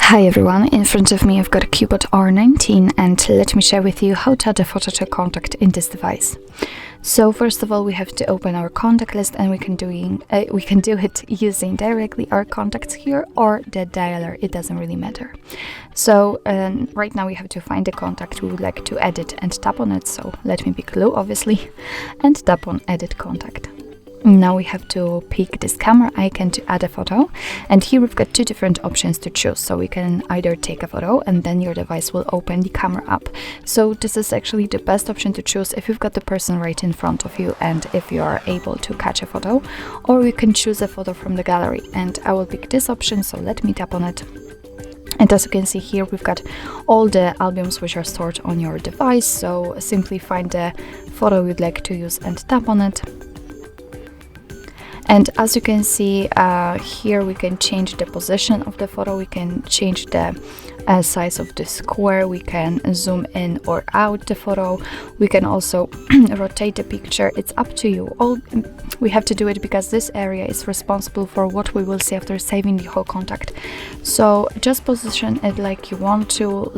Hi everyone, in front of me I've got a CUBOT R19 and let me share with you how to add a photo to a contact in this device. So first of all we have to open our contact list, and we can do it using directly our contacts here or the dialer, it doesn't really matter. So right now we have to find the contact we would like to edit and tap on it, so let me pick Lou obviously and tap on edit contact. Now we have to pick this camera icon to add a photo, and here we've got two different options to choose. So we can either take a photo and then your device will open the camera app. So this is actually the best option to choose if you've got the person right in front of you and if you are able to catch a photo, or we can choose a photo from the gallery, and I will pick this option, so let me tap on it. And as you can see here, we've got all the albums which are stored on your device, so simply find the photo you'd like to use and tap on it. And as you can see here, we can change the position of the photo, we can change the size of the square, we can zoom in or out the photo, we can also rotate the picture. It's up to you. We have to do it because this area is responsible for what we will see after saving the whole contact. So just position it like you want to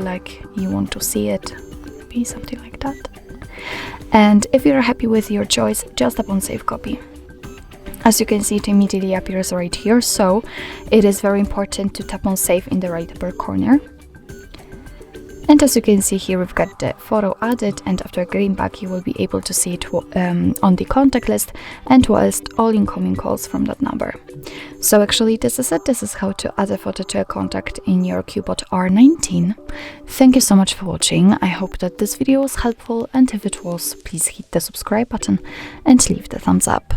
see it, maybe something like that. And if you're happy with your choice, just tap on save copy. As you can see, it immediately appears right here, so it is very important to tap on save in the right upper corner. And as you can see here, we've got the photo added, and after getting back you will be able to see it on the contact list and whilst all incoming calls from that number. So actually this is it. This is how to add a photo to a contact in your CUBOT R19. Thank you so much for watching. I hope that this video was helpful, and if it was, please hit the subscribe button and leave the thumbs up.